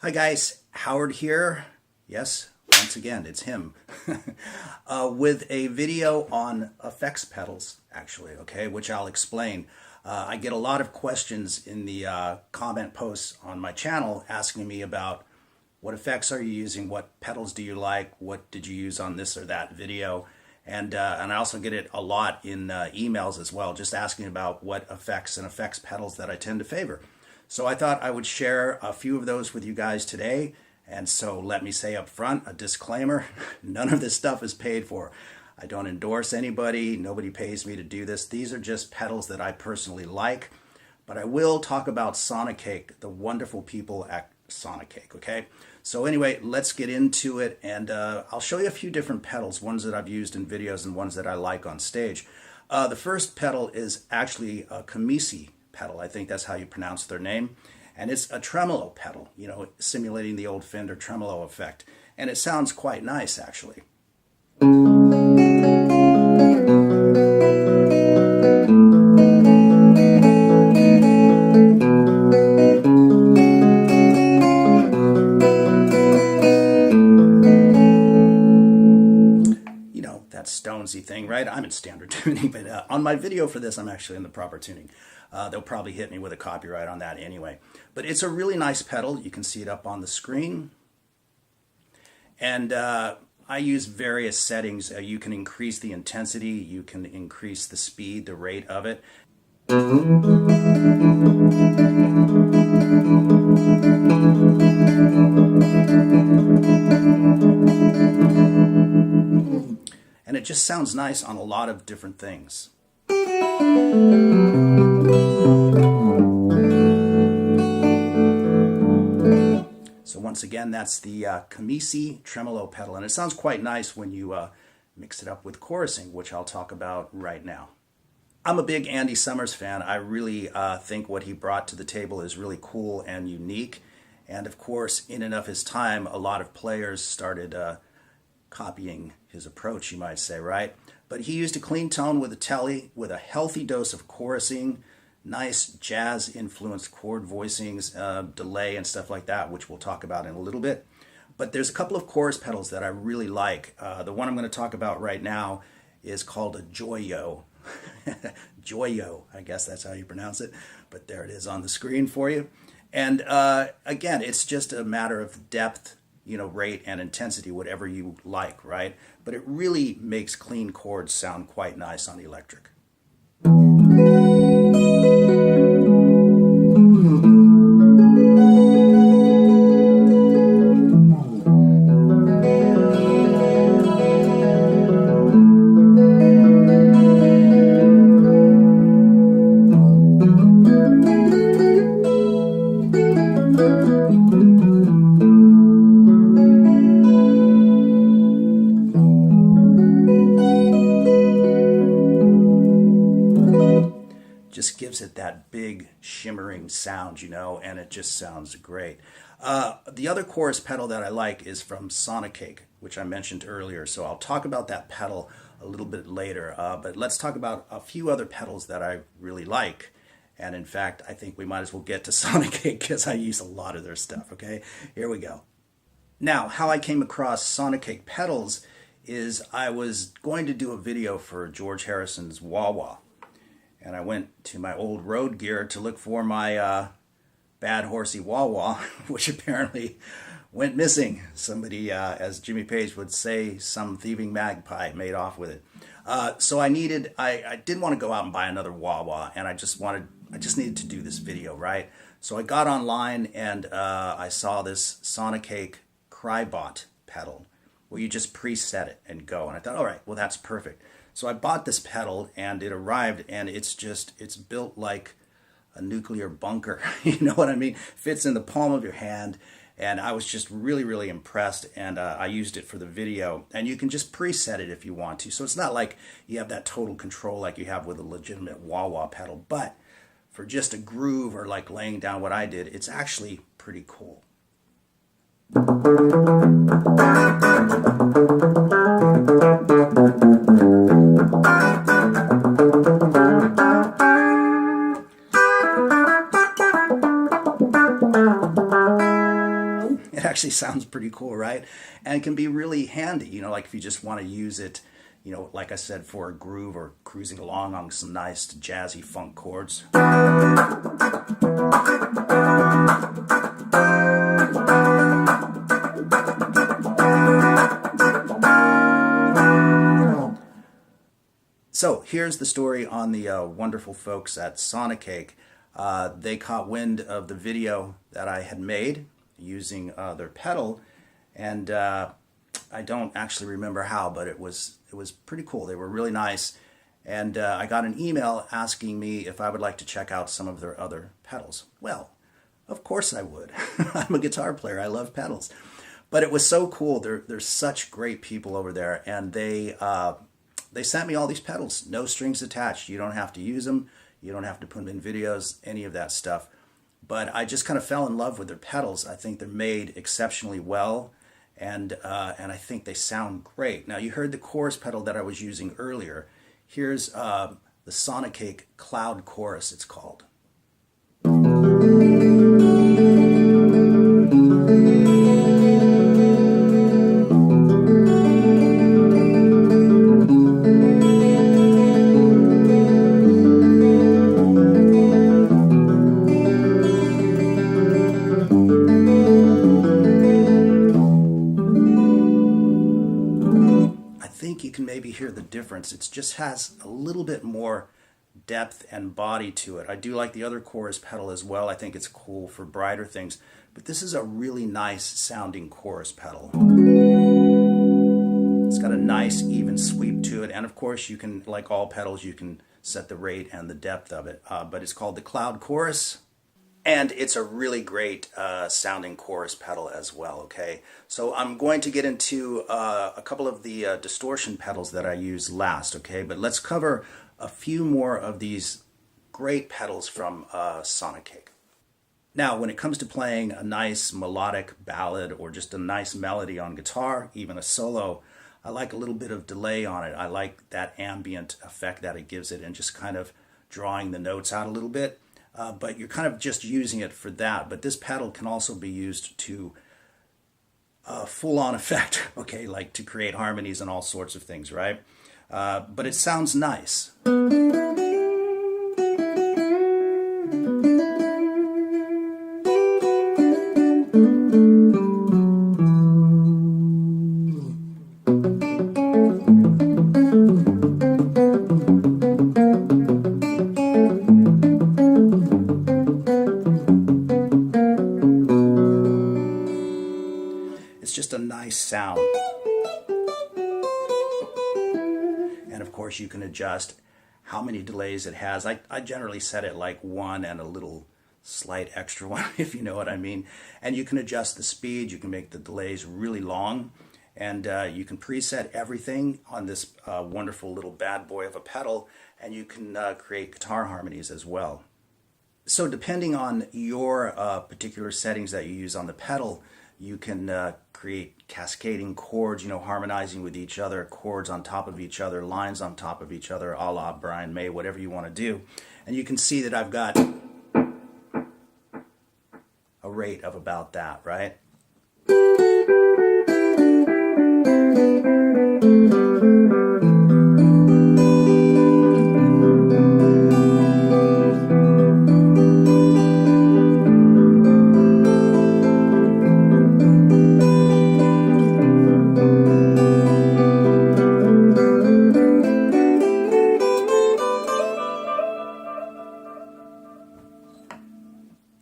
Hi guys, Howard here. Yes, once again, it's him. With a video on effects pedals, actually, okay, which I'll explain. I get a lot of questions in the comment posts on my channel asking me about what effects are you using, what pedals do you like, what did you use on this or that video, and I also get it a lot in emails as well, just asking about what effects and effects pedals that I tend to favor. So I thought I would share a few of those with you guys today. And so let me say up front, a disclaimer, none of this stuff is paid for. I don't endorse anybody, nobody pays me to do this. These are just pedals that I personally like. But I will talk about Sonicake, the wonderful people at Sonicake, okay? So anyway, let's get into it, and I'll show you a few different pedals, ones that I've used in videos and ones that I like on stage. The first pedal is actually a Kamisi pedal. I think that's how you pronounce their name. And it's a tremolo pedal, you know, simulating the old Fender tremolo effect. And it sounds quite nice, actually. You know, that Stonesy thing, right? I'm in standard tuning, but on my video for this, I'm actually in the proper tuning. They'll probably hit me with a copyright on that anyway. But it's a really nice pedal. You can see it up on the screen. And I use various settings. You can increase the intensity. You can increase the speed, the rate of it. And it just sounds nice on a lot of different things. So once again, that's the Kamisi tremolo pedal, and it sounds quite nice when you mix it up with chorusing, which I'll talk about right now. I'm a big Andy Summers fan. I really think what he brought to the table is really cool and unique. And of course, in and of his time, a lot of players started copying his approach, you might say, right? But he used a clean tone with a telly, with a healthy dose of chorusing, nice jazz-influenced chord voicings, delay and stuff like that, which we'll talk about in a little bit. But there's a couple of chorus pedals that I really like. The one I'm going to talk about right now is called a Joyo. Joyo, I guess that's how you pronounce it. But there it is on the screen for you. And again, it's just a matter of depth, you know, rate and intensity, whatever you like, right? But it really makes clean chords sound quite nice on electric. Just gives it that big shimmering sound, you know, and it just sounds great. The other chorus pedal that I like is from Sonicake, which I mentioned earlier, so I'll talk about that pedal a little bit later. But let's talk about a few other pedals that I really like. And in fact, I think we might as well get to Sonicake because I use a lot of their stuff, okay? Here we go. Now, how I came across Sonicake Petals is I was going to do a video for George Harrison's Wah Wah. And I went to my old road gear to look for my bad horsey wah wah, which apparently went missing. Somebody, as Jimmy Page would say, some thieving magpie made off with it. So I didn't want to go out and buy another wah wah, and I just needed to do this video, right? So I got online and I saw this Sonicake Crybot pedal where you just preset it and go. And I thought, all right, well, that's perfect. So I bought this pedal and it arrived, and it's built like a nuclear bunker. You know what I mean? Fits in the palm of your hand. And I was just really, really impressed, and I used it for the video. And you can just preset it if you want to. So it's not like you have that total control like you have with a legitimate wah-wah pedal. But for just a groove or like laying down what I did, it's actually pretty cool. actually sounds pretty cool, right? And can be really handy, you know, like if you just want to use it, you know, like I said, for a groove or cruising along on some nice jazzy funk chords. So here's the story on the wonderful folks at Sonicake. They caught wind of the video that I had made using their pedal, and I don't actually remember how, but it was pretty cool. They were really nice, and I got an email asking me if I would like to check out some of their other pedals. Well, of course I would. I'm a guitar player. I love pedals. But it was so cool. They're such great people over there, and they sent me all these pedals, no strings attached. You don't have to use them. You don't have to put them in videos, any of that stuff. But I just kind of fell in love with their pedals. I think they're made exceptionally well, and I think they sound great. Now, you heard the chorus pedal that I was using earlier. Here's the Sonicake Cloud Chorus, it's called. You can maybe hear the difference. It just has a little bit more depth and body to it. I do like the other chorus pedal as well. I think it's cool for brighter things, but this is a really nice sounding chorus pedal. It's got a nice even sweep to it, and of course you can, like all pedals, you can set the rate and the depth of it, but it's called the Cloud Chorus. And it's a really great sounding chorus pedal as well, okay? So I'm going to get into a couple of the distortion pedals that I use last, okay? But let's cover a few more of these great pedals from Sonicake. Now, when it comes to playing a nice melodic ballad or just a nice melody on guitar, even a solo, I like a little bit of delay on it. I like that ambient effect that it gives it and just kind of drawing the notes out a little bit. But you're kind of just using it for that. But this pedal can also be used to full-on effect, okay, like to create harmonies and all sorts of things, right? But it sounds nice. It's just a nice sound. And of course you can adjust how many delays it has. I generally set it like 1 and a little slight extra one, if you know what I mean. And you can adjust the speed, you can make the delays really long, and you can preset everything on this wonderful little bad boy of a pedal, and you can create guitar harmonies as well. So depending on your particular settings that you use on the pedal, you can create cascading chords, you know, harmonizing with each other, chords on top of each other, lines on top of each other, a la Brian May, whatever you want to do. And you can see that I've got a rate of about that, right?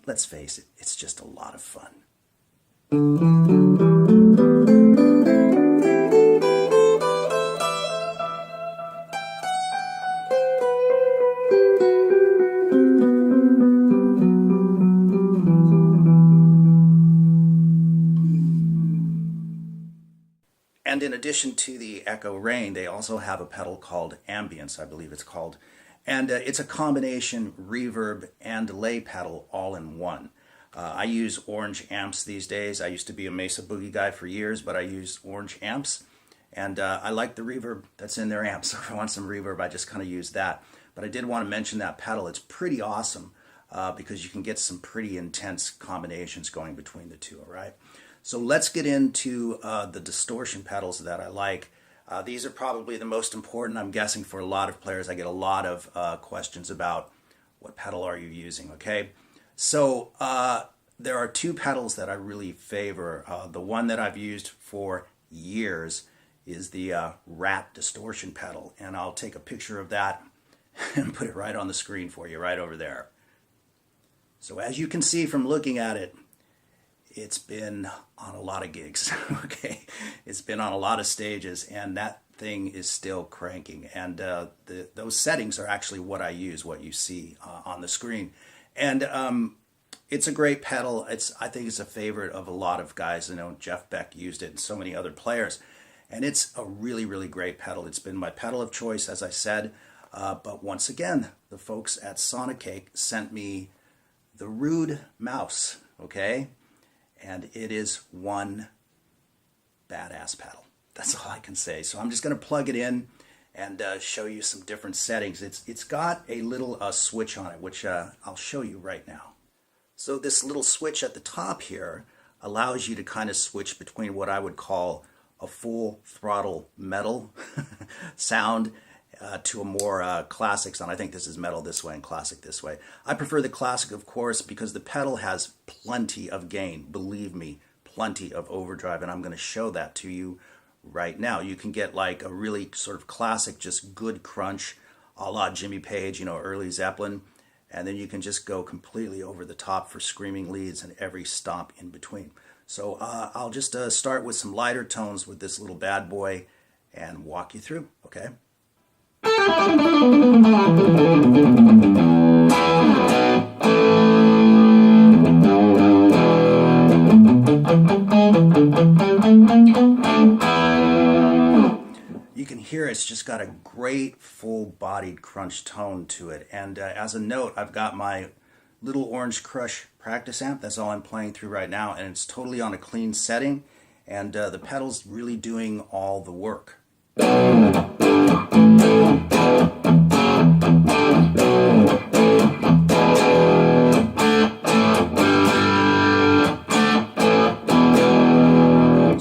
Let's face it, it's just a lot of fun. And in addition to the Echo Rain, they also have a pedal called Ambience, I believe it's called. And it's a combination reverb and delay pedal all in one. I use orange amps these days. I used to be a Mesa Boogie guy for years, but I use orange amps. And I like the reverb that's in their amps. So if I want some reverb, I just kind of use that. But I did want to mention that pedal. It's pretty awesome because you can get some pretty intense combinations going between the two, all right? So let's get into the distortion pedals that I like. These are probably the most important, I'm guessing, for a lot of players. I get a lot of questions about what pedal are you using, okay? So there are two pedals that I really favor. The one that I've used for years is the Rat distortion pedal, and I'll take a picture of that and put it right on the screen for you, right over there. So as you can see from looking at it, it's been on a lot of gigs, okay? It's been on a lot of stages, and that thing is still cranking. And those settings are actually what I use, what you see on the screen. And it's a great pedal. I think it's a favorite of a lot of guys. You know, Jeff Beck used it and so many other players. And it's a really, really great pedal. It's been my pedal of choice, as I said. But once again, the folks at Sonicake sent me the Rude Mouse, okay? And it is one badass pedal. That's all I can say. So I'm just going to plug it in and show you some different settings. It's got a little switch on it, which I'll show you right now. So this little switch at the top here allows you to kind of switch between what I would call a full throttle metal sound to a more classic sound. I think this is metal this way and classic this way. I prefer the classic, of course, because the pedal has plenty of gain. Believe me, plenty of overdrive, and I'm going to show that to you right now. You can get like a really sort of classic, just good crunch, a la Jimmy Page, you know, early Zeppelin, and then you can just go completely over the top for screaming leads and every stomp in between. So I'll just start with some lighter tones with this little bad boy and walk you through, okay? You can hear it's just got a great full-bodied crunch tone to it. And as a note, I've got my little Orange Crush practice amp. That's all I'm playing through right now, and it's totally on a clean setting, and the pedal's really doing all the work. So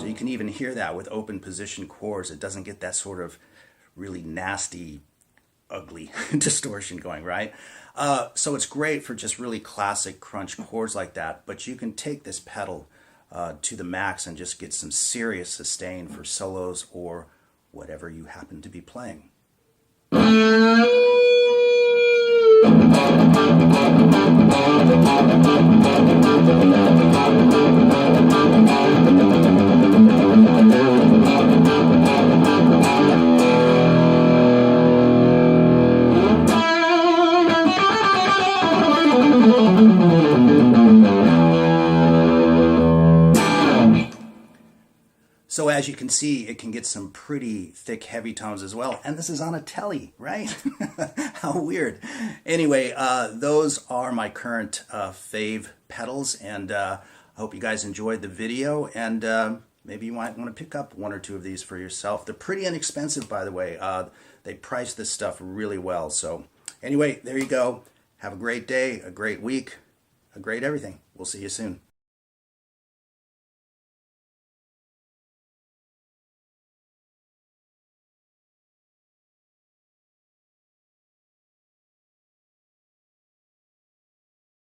you can even hear that with open position chords. It doesn't get that sort of really nasty, ugly distortion going, right? So it's great for just really classic crunch chords like that, but you can take this pedal to the max and just get some serious sustain for solos or whatever you happen to be playing. So as you can see, it can get some pretty thick, heavy tones as well. And this is on a telly, right? How weird. Anyway, those are my current fave pedals. And I hope you guys enjoyed the video. And maybe you might want to pick up one or two of these for yourself. They're pretty inexpensive, by the way. They price this stuff really well. So anyway, there you go. Have a great day, a great week, a great everything. We'll see you soon.